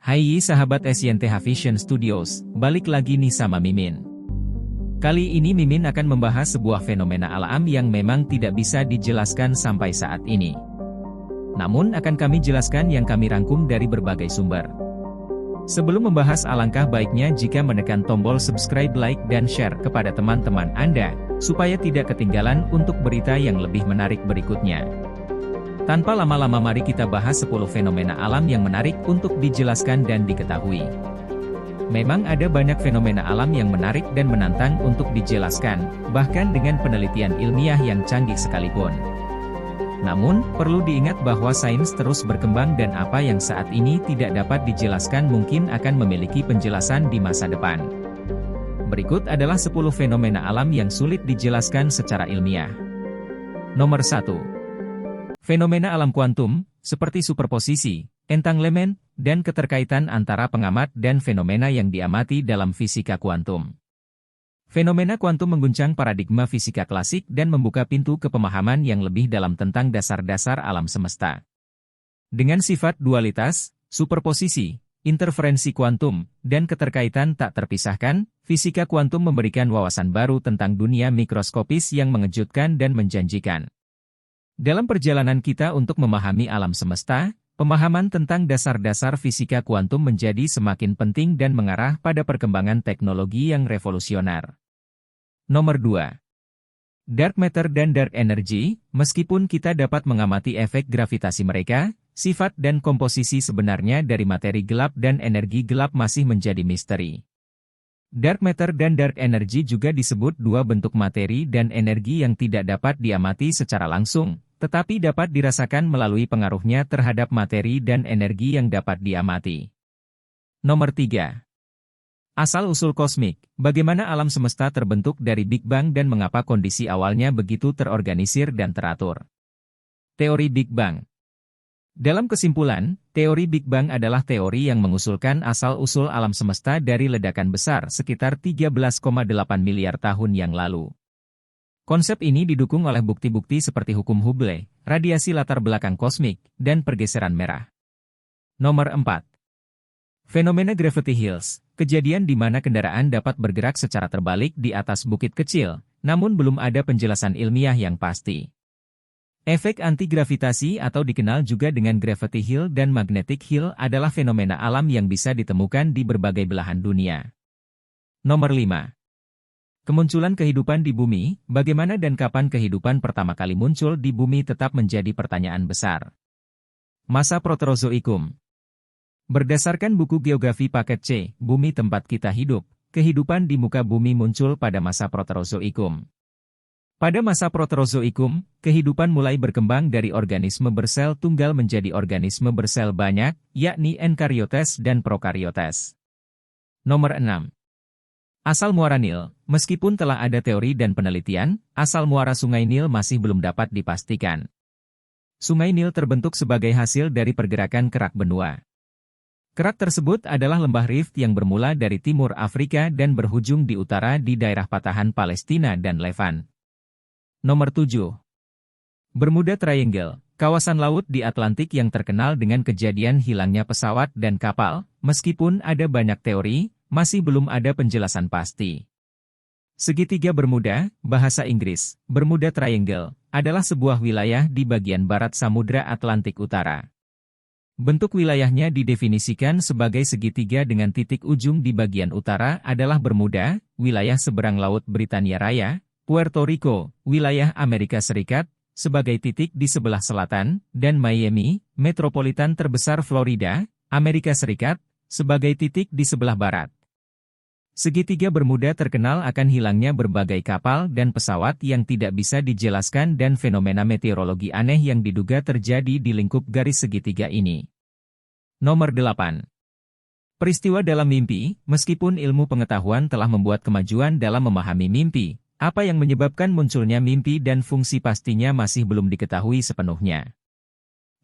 Hai sahabat SYNTH Vision Studios, balik lagi nih sama Mimin. Kali ini Mimin akan membahas sebuah fenomena alam yang memang tidak bisa dijelaskan sampai saat ini. Namun akan kami jelaskan yang kami rangkum dari berbagai sumber. Sebelum membahas, alangkah baiknya jika menekan tombol subscribe, like, dan share kepada teman-teman Anda, supaya tidak ketinggalan untuk berita yang lebih menarik berikutnya. Tanpa lama-lama mari kita bahas 10 fenomena alam yang menarik untuk dijelaskan dan diketahui. Memang ada banyak fenomena alam yang menarik dan menantang untuk dijelaskan, bahkan dengan penelitian ilmiah yang canggih sekalipun. Namun, perlu diingat bahwa sains terus berkembang dan apa yang saat ini tidak dapat dijelaskan mungkin akan memiliki penjelasan di masa depan. Berikut adalah 10 fenomena alam yang sulit dijelaskan secara ilmiah. Nomor 1. Fenomena alam kuantum, seperti superposisi, entanglement, dan keterkaitan antara pengamat dan fenomena yang diamati dalam fisika kuantum. Fenomena kuantum mengguncang paradigma fisika klasik dan membuka pintu ke pemahaman yang lebih dalam tentang dasar-dasar alam semesta. Dengan sifat dualitas, superposisi, interferensi kuantum, dan keterkaitan tak terpisahkan, fisika kuantum memberikan wawasan baru tentang dunia mikroskopis yang mengejutkan dan menjanjikan. Dalam perjalanan kita untuk memahami alam semesta, pemahaman tentang dasar-dasar fisika kuantum menjadi semakin penting dan mengarah pada perkembangan teknologi yang revolusioner. Nomor 2. Dark matter dan dark energy, meskipun kita dapat mengamati efek gravitasi mereka, sifat dan komposisi sebenarnya dari materi gelap dan energi gelap masih menjadi misteri. Dark matter dan dark energy juga disebut dua bentuk materi dan energi yang tidak dapat diamati secara langsung, tetapi dapat dirasakan melalui pengaruhnya terhadap materi dan energi yang dapat diamati. Nomor 3. Asal-usul kosmik, bagaimana alam semesta terbentuk dari Big Bang dan mengapa kondisi awalnya begitu terorganisir dan teratur. Teori Big Bang. Dalam kesimpulan, teori Big Bang adalah teori yang mengusulkan asal-usul alam semesta dari ledakan besar sekitar 13,8 miliar tahun yang lalu. Konsep ini didukung oleh bukti-bukti seperti hukum Hubble, radiasi latar belakang kosmik, dan pergeseran merah. Nomor 4. Fenomena Gravity Hills, kejadian di mana kendaraan dapat bergerak secara terbalik di atas bukit kecil, namun belum ada penjelasan ilmiah yang pasti. Efek anti-gravitasi atau dikenal juga dengan Gravity Hill dan Magnetic Hill adalah fenomena alam yang bisa ditemukan di berbagai belahan dunia. Nomor 5. Kemunculan kehidupan di bumi, bagaimana dan kapan kehidupan pertama kali muncul di bumi tetap menjadi pertanyaan besar. Masa Proterozoikum. Berdasarkan buku Geografi Paket C, Bumi Tempat Kita Hidup, kehidupan di muka bumi muncul pada masa Proterozoikum. Pada masa Proterozoikum, kehidupan mulai berkembang dari organisme bersel tunggal menjadi organisme bersel banyak, yakni eukariotes dan prokariotes. Nomor 6. Asal muara Nil, meskipun telah ada teori dan penelitian, asal muara Sungai Nil masih belum dapat dipastikan. Sungai Nil terbentuk sebagai hasil dari pergerakan kerak benua. Kerak tersebut adalah lembah rift yang bermula dari timur Afrika dan berujung di utara di daerah patahan Palestina dan Levan. Nomor 7. Bermuda Triangle, kawasan laut di Atlantik yang terkenal dengan kejadian hilangnya pesawat dan kapal, meskipun ada banyak teori, masih belum ada penjelasan pasti. Segitiga Bermuda, bahasa Inggris, Bermuda Triangle, adalah sebuah wilayah di bagian barat Samudra Atlantik Utara. Bentuk wilayahnya didefinisikan sebagai segitiga dengan titik ujung di bagian utara adalah Bermuda, wilayah seberang Laut Britania Raya, Puerto Rico, wilayah Amerika Serikat, sebagai titik di sebelah selatan, dan Miami, metropolitan terbesar Florida, Amerika Serikat, sebagai titik di sebelah barat. Segitiga Bermuda terkenal akan hilangnya berbagai kapal dan pesawat yang tidak bisa dijelaskan dan fenomena meteorologi aneh yang diduga terjadi di lingkup garis segitiga ini. Nomor 8. Peristiwa dalam mimpi, meskipun ilmu pengetahuan telah membuat kemajuan dalam memahami mimpi, apa yang menyebabkan munculnya mimpi dan fungsi pastinya masih belum diketahui sepenuhnya.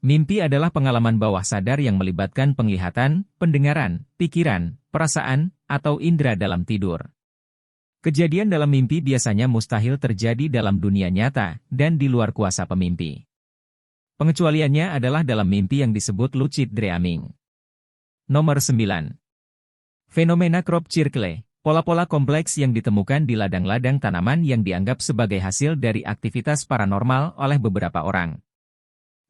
Mimpi adalah pengalaman bawah sadar yang melibatkan penglihatan, pendengaran, pikiran, perasaan, atau indera dalam tidur. Kejadian dalam mimpi biasanya mustahil terjadi dalam dunia nyata, dan di luar kuasa pemimpi. Pengecualiannya adalah dalam mimpi yang disebut lucid dreaming. Nomor 9. Fenomena crop circle, pola-pola kompleks yang ditemukan di ladang-ladang tanaman yang dianggap sebagai hasil dari aktivitas paranormal oleh beberapa orang.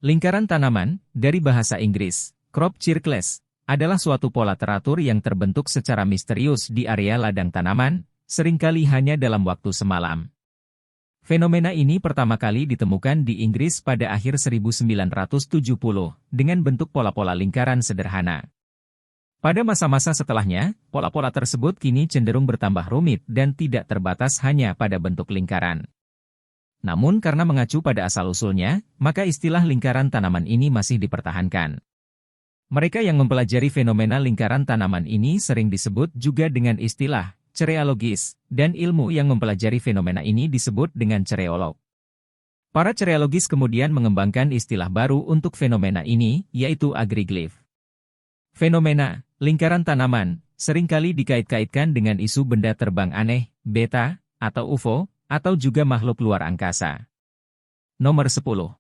Lingkaran tanaman, dari bahasa Inggris, crop circles, adalah suatu pola teratur yang terbentuk secara misterius di area ladang tanaman, seringkali hanya dalam waktu semalam. Fenomena ini pertama kali ditemukan di Inggris pada akhir 1970, dengan bentuk pola-pola lingkaran sederhana. Pada masa-masa setelahnya, pola-pola tersebut kini cenderung bertambah rumit dan tidak terbatas hanya pada bentuk lingkaran. Namun karena mengacu pada asal-usulnya, maka istilah lingkaran tanaman ini masih dipertahankan. Mereka yang mempelajari fenomena lingkaran tanaman ini sering disebut juga dengan istilah cereologis, dan ilmu yang mempelajari fenomena ini disebut dengan cereolog. Para cereologis kemudian mengembangkan istilah baru untuk fenomena ini, yaitu agriglyph. Fenomena lingkaran tanaman seringkali dikait-kaitkan dengan isu benda terbang aneh, beta, atau UFO, atau juga makhluk luar angkasa. Nomor 10.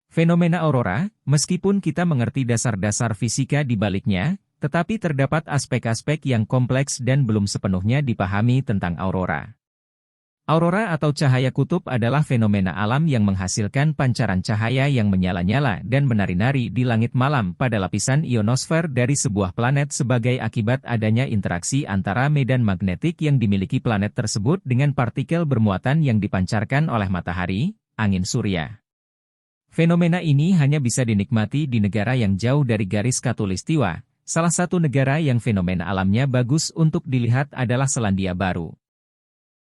Fenomena aurora, meskipun kita mengerti dasar-dasar fisika di baliknya, tetapi terdapat aspek-aspek yang kompleks dan belum sepenuhnya dipahami tentang aurora. Aurora atau cahaya kutub adalah fenomena alam yang menghasilkan pancaran cahaya yang menyala-nyala dan menari-nari di langit malam pada lapisan ionosfer dari sebuah planet sebagai akibat adanya interaksi antara medan magnetik yang dimiliki planet tersebut dengan partikel bermuatan yang dipancarkan oleh matahari, angin surya. Fenomena ini hanya bisa dinikmati di negara yang jauh dari garis khatulistiwa. Salah satu negara yang fenomena alamnya bagus untuk dilihat adalah Selandia Baru.